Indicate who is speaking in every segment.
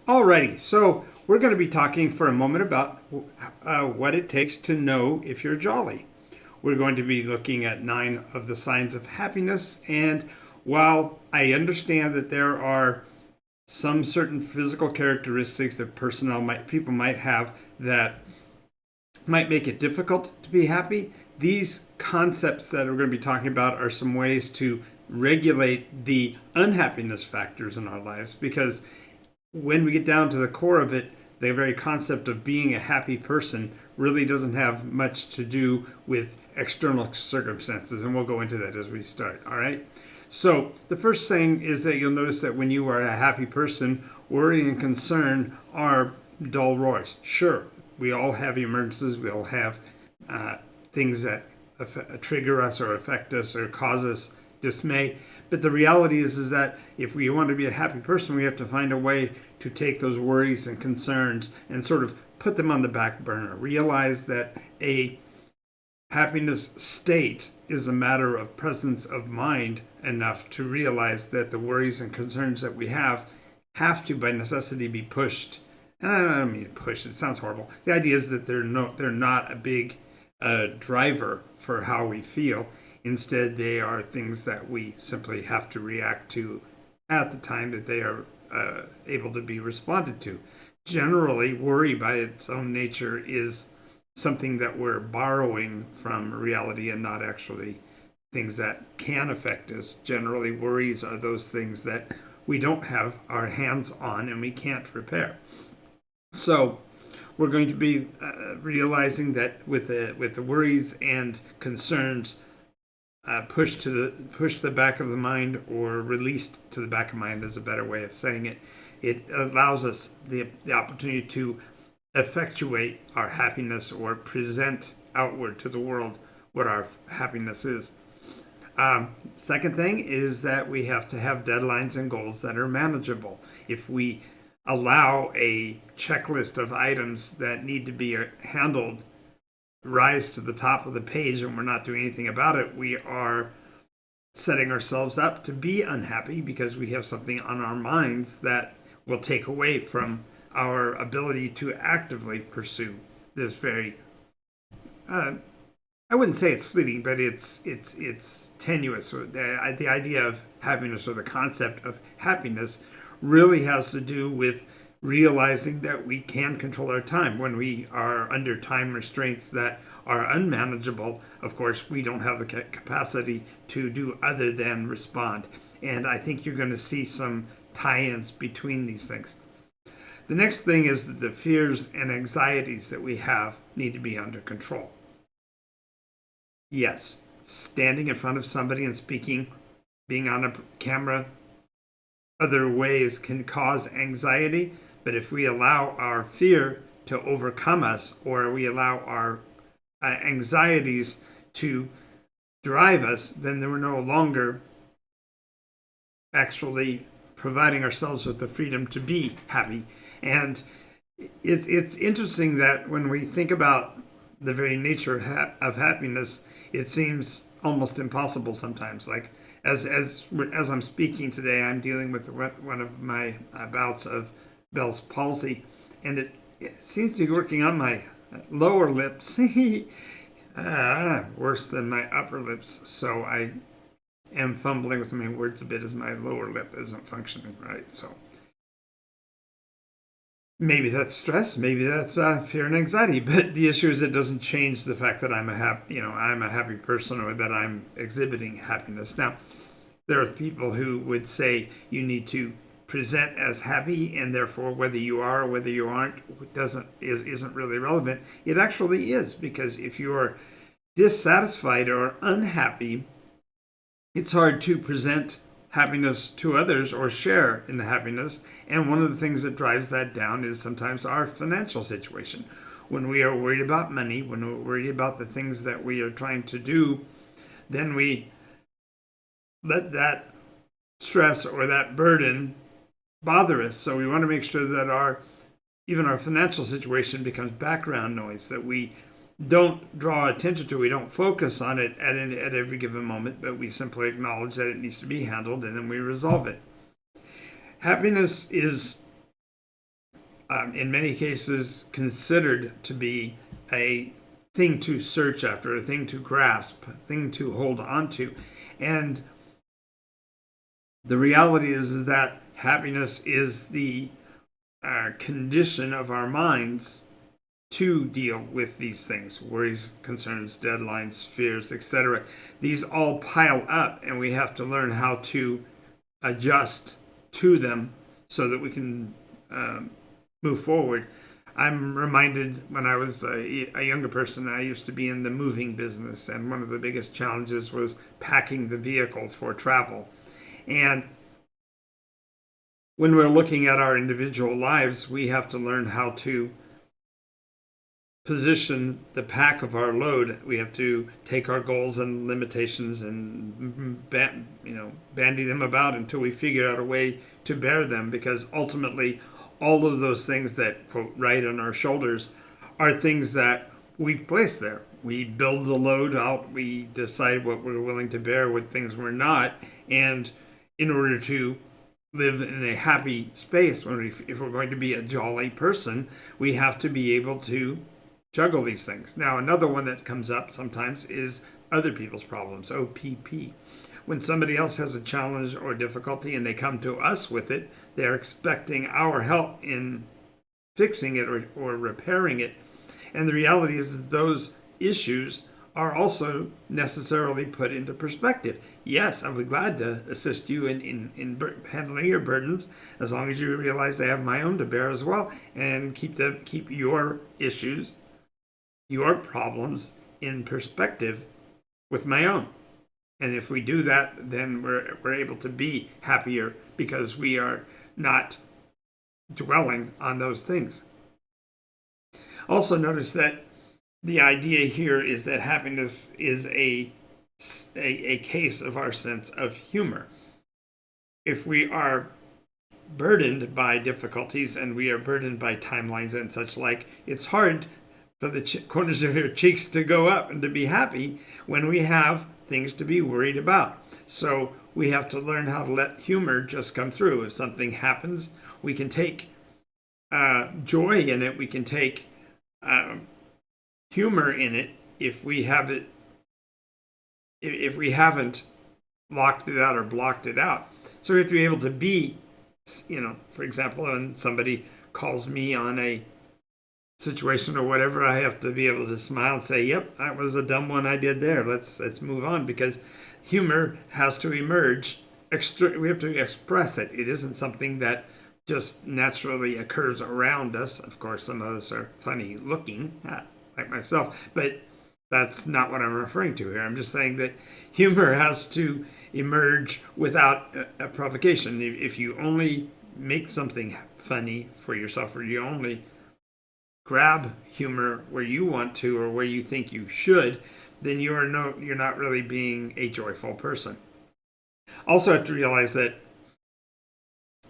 Speaker 1: Alrighty, so we're going to be talking for a moment about what it takes to know if you're jolly. We're going to be looking at 9 of the signs of happiness, and while I understand that there are some certain physical characteristics that people might have that might make it difficult to be happy, these concepts that we're going to be talking about are some ways to regulate the unhappiness factors in our lives, because when we get down to the core of it, the very concept of being a happy person really doesn't have much to do with external circumstances. And we'll go into that as we start. All right. So, the first thing is that you'll notice that when you are a happy person, worry and concern are dull roars. Sure, we all have emergencies, we all have things that trigger us or affect us or cause us dismay. But the reality is that if we want to be a happy person, we have to find a way to take those worries and concerns and sort of put them on the back burner. Realize that a happiness state is a matter of presence of mind enough to realize that the worries and concerns that we have to, by necessity, be pushed. And I don't mean push, it sounds horrible. The idea is that they're not a big driver for how we feel. Instead, they are things that we simply have to react to at the time that they are able to be responded to. Generally, worry by its own nature is something that we're borrowing from reality and not actually things that can affect us. Generally, worries are those things that we don't have our hands on and we can't repair. So, we're going to be realizing that with the worries and concerns pushed to the back of the mind, or released to the back of the mind is a better way of saying it. It allows us the opportunity to effectuate our happiness or present outward to the world what our happiness is. Second thing is that we have to have deadlines and goals that are manageable. If we allow a checklist of items that need to be handled rise to the top of the page and we're not doing anything about it, we are setting ourselves up to be unhappy because we have something on our minds that will take away from our ability to actively pursue this very I wouldn't say it's fleeting, but it's tenuous. The idea of happiness, or the concept of happiness, really has to do with realizing that we can control our time. When we are under time restraints that are unmanageable, of course, we don't have the capacity to do other than respond. And I think you're going to see some tie-ins between these things. The next thing is that the fears and anxieties that we have need to be under control. Yes, standing in front of somebody and speaking, being on a camera, other ways can cause anxiety. But if we allow our fear to overcome us, or we allow our anxieties to drive us, then we're no longer actually providing ourselves with the freedom to be happy. And it's interesting that when we think about the very nature of happiness, it seems almost impossible sometimes. Like as I'm speaking today, I'm dealing with one of my bouts of Bell's palsy, and it seems to be working on my lower lips, worse than my upper lips. So I am fumbling with my words a bit as my lower lip isn't functioning right. So maybe that's stress, maybe that's fear and anxiety. But the issue is it doesn't change the fact that I'm a happy person, or that I'm exhibiting happiness. Now, there are people who would say you need to present as happy, and therefore whether you are or whether you aren't isn't really relevant. It actually is, because if you are dissatisfied or unhappy, it's hard to present happiness to others or share in the happiness. And one of the things that drives that down is sometimes our financial situation. When we are worried about money, when we're worried about the things that we are trying to do, then we let that stress or that burden bother us. So we want to make sure that even our financial situation becomes background noise, that we don't draw attention to, we don't focus on it at every given moment, but we simply acknowledge that it needs to be handled, and then we resolve it. Happiness is in many cases considered to be a thing to search after, a thing to grasp, a thing to hold on to. And the reality is that happiness is the condition of our minds to deal with these things: worries, concerns, deadlines, fears, etc. These all pile up, and we have to learn how to adjust to them so that we can move forward. I'm reminded when I was a younger person, I used to be in the moving business, and one of the biggest challenges was packing the vehicle for travel. And when we're looking at our individual lives, we have to learn how to position the pack of our load. We have to take our goals and limitations and bandy them about until we figure out a way to bear them, because ultimately all of those things that, quote, ride on our shoulders are things that we've placed there. We build the load out, we decide what we're willing to bear, what things we're not, and in order to live in a happy space, if we're going to be a jolly person, we have to be able to juggle these things. Now, another one that comes up sometimes is other people's problems, OPP. When somebody else has a challenge or difficulty and they come to us with it, they're expecting our help in fixing it or repairing it. And the reality is that those issues are also necessarily put into perspective. Yes, I would be glad to assist you in handling your burdens, as long as you realize I have my own to bear as well, and keep your issues, your problems in perspective with my own. And if we do that, then we're able to be happier, because we are not dwelling on those things. Also notice that the idea here is that happiness is a case of our sense of humor. If we are burdened by difficulties and we are burdened by timelines and such like, it's hard for the corners of your cheeks to go up and to be happy when we have things to be worried about. So we have to learn how to let humor just come through. If something happens, we can take joy in it. We can take humor in it if we have it. If we haven't locked it out or blocked it out. So we have to be able to be, for example, when somebody calls me on a situation or whatever, I have to be able to smile and say, yep, that was a dumb one I did there. Let's move on, because humor has to emerge. We have to express it. It isn't something that just naturally occurs around us. Of course, some of us are funny looking, like myself, but that's not what I'm referring to here. I'm just saying that humor has to emerge without a provocation. If you only make something funny for yourself, or you only grab humor where you want to or where you think you should, then you're not really being a joyful person. Also have to realize that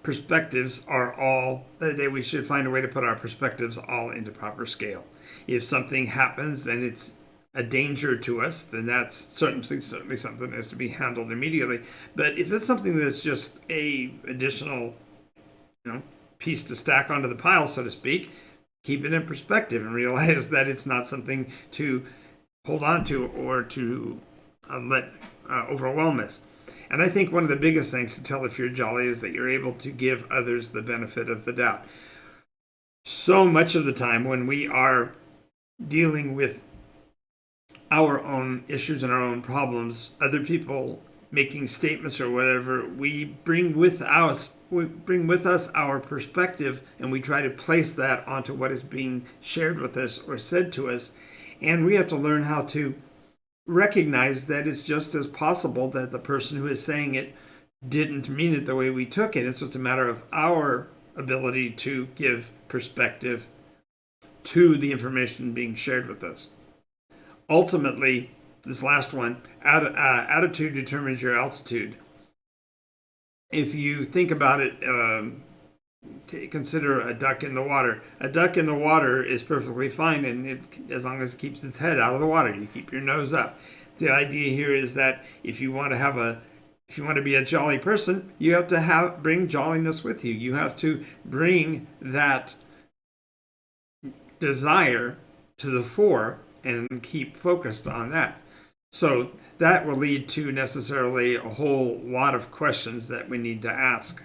Speaker 1: perspectives are all that we should find a way to put our perspectives all into proper scale. If something happens and it's a danger to us, then that's certainly something that has to be handled immediately. But if it's something that's just a additional piece to stack onto the pile, so to speak, keep it in perspective and realize that it's not something to hold on to or to let overwhelm us. And I think one of the biggest things to tell if you're jolly is that you're able to give others the benefit of the doubt. So much of the time when we are dealing with our own issues and our own problems, other people making statements or whatever, we bring with us our perspective, and we try to place that onto what is being shared with us or said to us. And we have to learn how to recognize that it's just as possible that the person who is saying it didn't mean it the way we took it. It's just a matter of our ability to give perspective to the information being shared with us. Ultimately, this last one, attitude determines your altitude. If you think about it, consider a duck in the water. A duck in the water is perfectly fine, and as long as it keeps its head out of the water, you keep your nose up. The idea here is that if you want to be a jolly person, you have to bring jolliness with you. You have to bring that desire to the fore and keep focused on that. So that will lead to necessarily a whole lot of questions that we need to ask.